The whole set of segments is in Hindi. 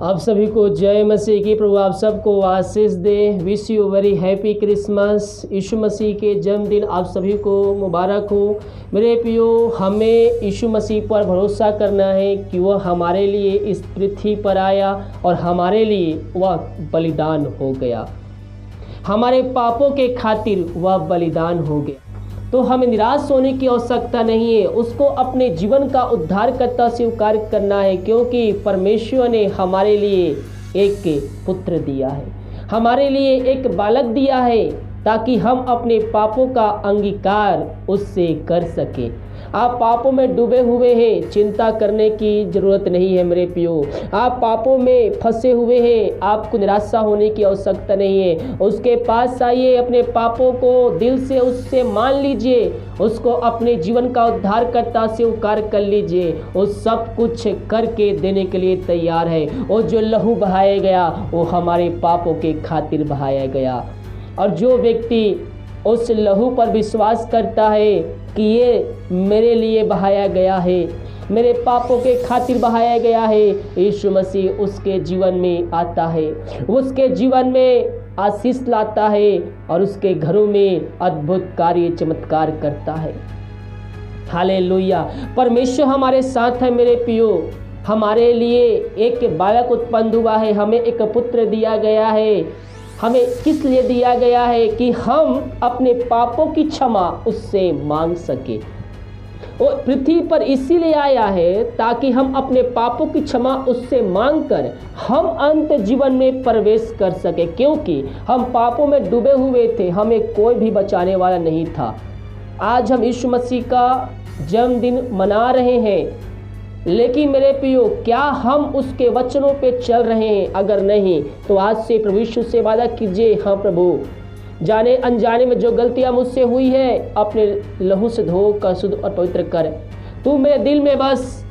आप सभी को जय मसीह की। प्रभु आप सबको आशीष दे। Wish you very happy Christmas. Yeshu Masih के जन्मदिन आप सभी को मुबारक हो। मेरे प्रियो, हमें यीशु मसीह पर भरोसा करना है कि वह हमारे लिए इस पृथ्वी पर आया और हमारे लिए वह बलिदान हो गया। हमारे पापों के खातिर वह बलिदान हो गया। तो हमें निराश होने की आवश्यकता नहीं है, उसको अपने जीवन का उद्धारकर्ता स्वीकार करना है, क्योंकि परमेश्वर ने हमारे लिए एक पुत्र दिया है, हमारे लिए एक बालक दिया है, ताकि हम अपने पापों का अंगीकार उससे कर सकें। आप पापों में डूबे हुए हैं, चिंता करने की ज़रूरत नहीं है मेरे प्रियो। आप पापों में फंसे हुए हैं, आपको निराशा होने की आवश्यकता नहीं है। उसके पास आइए, अपने पापों को दिल से उससे मान लीजिए, उसको अपने जीवन का उद्धारकर्ता स्वीकार कर लीजिए। वो सब कुछ करके देने के लिए तैयार है। वो जो लहू बहाया गया वो हमारे पापों के खातिर बहाया गया, और जो व्यक्ति उस लहू पर विश्वास करता है कि ये मेरे लिए बहाया गया है, मेरे पापों के खातिर बहाया गया है, यीशु मसीह उसके जीवन में आता है, उसके जीवन में आशीष लाता है और उसके घरों में अद्भुत कार्य चमत्कार करता है। हालेलुया। परमेश्वर हमारे साथ है मेरे प्रियो। हमारे लिए एक बालक उत्पन्न हुआ है, हमें एक पुत्र दिया गया है। हमें किस लिए दिया गया है? कि हम अपने पापों की क्षमा उससे मांग सके। वो पृथ्वी पर इसीलिए आया है ताकि हम अपने पापों की क्षमा उससे मांगकर हम अंत जीवन में प्रवेश कर सके, क्योंकि हम पापों में डूबे हुए थे, हमें कोई भी बचाने वाला नहीं था। आज हम यीशु मसीह का जन्मदिन मना रहे हैं, लेकिन मेरे प्रियो, क्या हम उसके वचनों पे चल रहे हैं? अगर नहीं तो आज से प्रभु यीशु से वादा कीजिए, हाँ प्रभु, जाने अनजाने में जो गलतियां मुझसे हुई है अपने लहू से धो कर शुद्ध और पवित्र कर। तू मेरे दिल में बस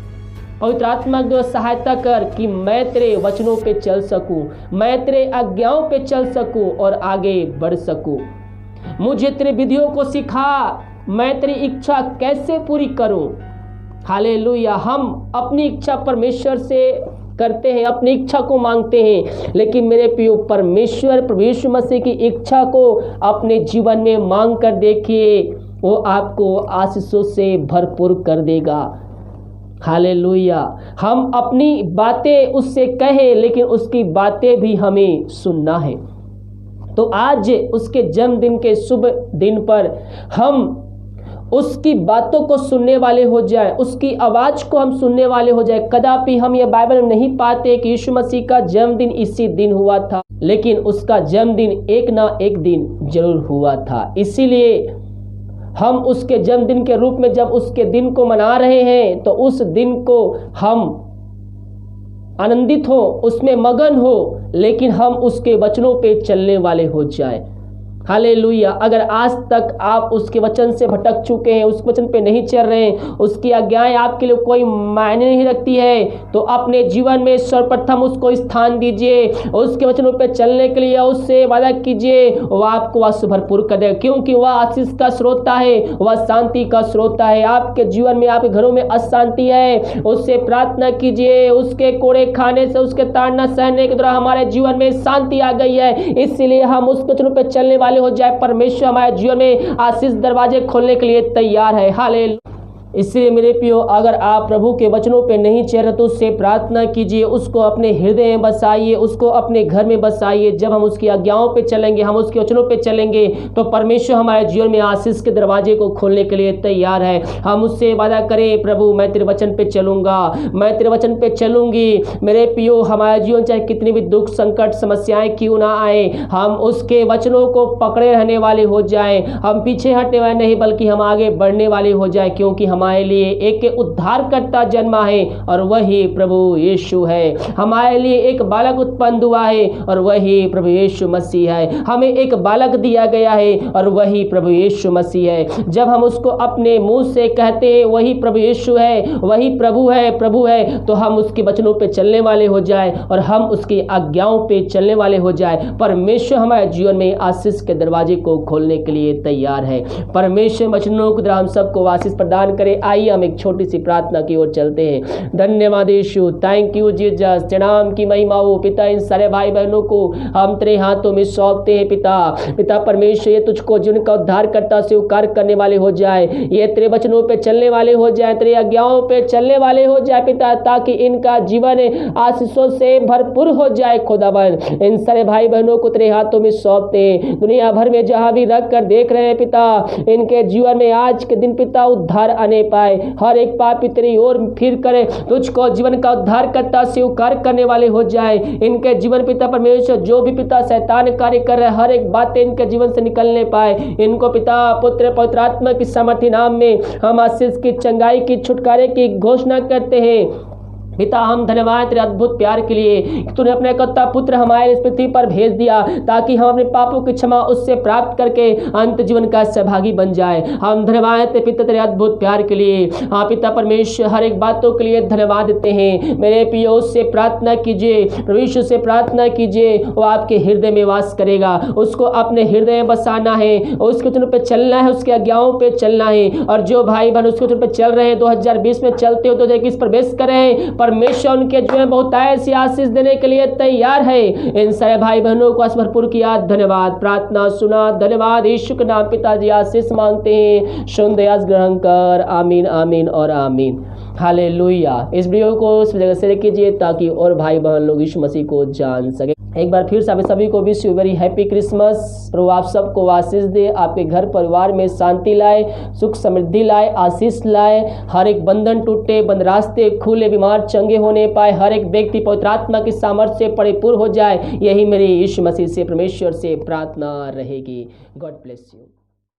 पवित्र आत्मा की सहायता कर कि मैं तेरे वचनों पे चल सकूं, मैं तेरे आज्ञाओं पे चल सकूं और आगे बढ़ सकूं। मुझे तेरे विधियों को सिखा, मैं तेरी इच्छा कैसे पूरी करूं। हालेलुया। हम अपनी इच्छा परमेश्वर से करते हैं, अपनी इच्छा को मांगते हैं, लेकिन मेरे प्रियो, परमेश्वर प्रभु यीशु मसीह की इच्छा को अपने जीवन में मांग कर देखिए, वो आपको आशीषों से भरपूर कर देगा। हालेलुया। हम अपनी बातें उससे कहें, लेकिन उसकी बातें भी हमें सुनना है। तो आज उसके जन्मदिन के शुभ दिन पर हम उसकी बातों को सुनने वाले हो जाए, उसकी आवाज़ को हम सुनने वाले हो जाए। कदापि हम ये बाइबल में नहीं पाते कि यीशु मसीह का जन्मदिन इसी दिन हुआ था, लेकिन उसका जन्मदिन एक ना एक दिन जरूर हुआ था। इसीलिए हम उसके जन्मदिन के रूप में जब उसके दिन को मना रहे हैं, तो उस दिन को हम आनंदित हो, उसमें मगन हो, लेकिन हम उसके वचनों पे चलने वाले हो जाए। हालेलुया। अगर आज तक आप उसके वचन से भटक चुके हैं, उस वचन पे नहीं चल रहे हैं, उसकी आज्ञाएं आपके लिए कोई मायने नहीं रखती है, तो अपने जीवन में सर्वप्रथम उसको स्थान दीजिए, उसके वचनों पे चलने के लिए उससे वादा कीजिए, वह आपको आशीष भरपूर कर देगा, क्योंकि वह आशीष का स्रोता है, वह शांति का स्रोता है। आपके जीवन में, आपके घरों में अशांति है, उससे प्रार्थना कीजिए। उसके कोड़े खाने से, उसके ताड़ना सहने के द्वारा हमारे जीवन में शांति आ गई है, इसलिए हम उस वचनों पे चलने वाले हो जाए। परमेश्वर हमारे जीवन में आशीष दरवाजे खोलने के लिए तैयार है। हालेलुया। इसलिए मेरे प्रियो, अगर आप प्रभु के वचनों पे नहीं चल रहे तो उससे प्रार्थना कीजिए, उसको अपने हृदय में बसाइए, उसको अपने घर में बसाइए। जब हम उसकी आज्ञाओं पे चलेंगे, हम उसके वचनों पे चलेंगे, तो परमेश्वर हमारे जीवन में आशीष के दरवाजे को खोलने के लिए तैयार है। हम उससे वादा करें, प्रभु मैं तेरे वचन पे चलूंगा, मैं तेरे वचन पे चलूंगी। मेरे प्रियो, हमारा जीवन चाहे कितनी भी दुख संकट समस्याएं क्यों ना आए, हम उसके वचनों को पकड़े रहने वाले हो जाए। हम पीछे हटने वाले नहीं, बल्कि हम आगे बढ़ने वाले हो जाए, क्योंकि हमारे लिए एक उद्धारकर्ता जन्मा है और वही प्रभु यीशु है। हमारे लिए एक बालक उत्पन्न हुआ है और वही प्रभु यीशु मसीह है। हमें एक बालक दिया गया है और वही प्रभु यीशु मसीह है। जब हम उसको अपने मुंह से कहते हैं वही प्रभु यीशु है, वही प्रभु है, तो हम उसके वचनों पे चलने वाले हो जाए और हम उसकी आज्ञाओं पे चलने वाले हो जाए। परमेश्वर हमारे जीवन में आशीष के दरवाजे को खोलने के लिए तैयार है। परमेश्वर वचनों के द्वारा हम सबको आशीष प्रदान करे। करें। आइए हम एक छोटी सी प्रार्थना की ओर चलते हैं। धन्यवाद यीशु, थैंक यू जीसस, तेरे नाम की महिमा हो पिता। इन सारे भाई बहनों को हम तेरे हाथों में सौंपते हैं पिता। पिता परमेश्वर, ये तुझको जिनका उद्धारकर्ता स्वीकार करने वाले हो जाए, ये तेरे वचनों पे चलने वाले हो जाए, तेरे आज्ञाओं पे चलने वाले हो जाए पिता, ताकि इनका जीवन आशीषों से भरपूर हो जाए खुदावन। इन सारे भाई बहनों को तेरे हाथों में सौंपते हैं। दुनिया भर में जहां भी रख कर देख रहे हैं पिता, इनके जीवन में आज के दिन पिता उद्धार आने पाए। हर एक पापी तेरी ओर फिर करे, तुझको जीवन का उद्धारकर्ता स्वीकार करने वाले हो जाए। इनके जीवन पिता परमेश्वर, जो भी पिता शैतान कार्य कर रहे, हर एक बातें इनके जीवन से निकलने पाए। इनको पिता पुत्र पवित्र आत्मा की सामर्थ्य नाम में हम आशीष की, चंगाई की, छुटकारे की घोषणा करते हैं। पिता हम धन्यवाद तेरे अद्भुत प्यार के लिए कि तूने अपने एकलौता पुत्र हमारे इस पृथ्वी पर भेज दिया, ताकि हम अपने पापों की क्षमा उससे प्राप्त करके अंत जीवन का सहभागी बन जाए। हम धन्यवाद तेरे पिता तेरे अद्भुत प्यार के लिए। हाँ पिता परमेश्वर, हर एक बातों के लिए धन्यवाद देते हैं। मेरे पियो से प्रार्थना कीजिए, परमेश्वर से प्रार्थना कीजिए, वो आपके हृदय में वास करेगा। उसको अपने हृदय में बसाना है, उसके वचनों पे चलना है, उसके आज्ञाओं पे चलना है। और जो भाई बहन उसके वचन पे चल रहे हैं, 2020 में चलते हो 2021 प्रवेश करें, परमेश्वर उनके जीवन में बहुत ऐसी आशीष देने के लिए तैयार है। इन सारे भाई बहनों को भरपूर किया, धन्यवाद। प्रार्थना सुना, धन्यवाद। यीशु के नाम पिताजी आशीष मांगते हैं, सुन दयास ग्रहण कर। आमीन आमीन और आमीन। हालेलुया। इस वीडियो को इस जगह शेयर कीजिए ताकि और भाई बहन लोग यीशु मसीह को जान सके। एक बार फिर से आप सभी को wish you very happy Christmas. प्रभु आप सबको आशीष दे, आपके घर परिवार में शांति लाए, सुख समृद्धि लाए, आशीष लाए। हर एक बंधन टूटे, बंद रास्ते खुले, बीमार चंगे होने पाए, हर एक व्यक्ति पवित्र आत्मा की सामर्थ्य से परिपूर्ण हो जाए। यही मेरी यीशु मसीह से परमेश्वर से प्रार्थना रहेगी। God bless you.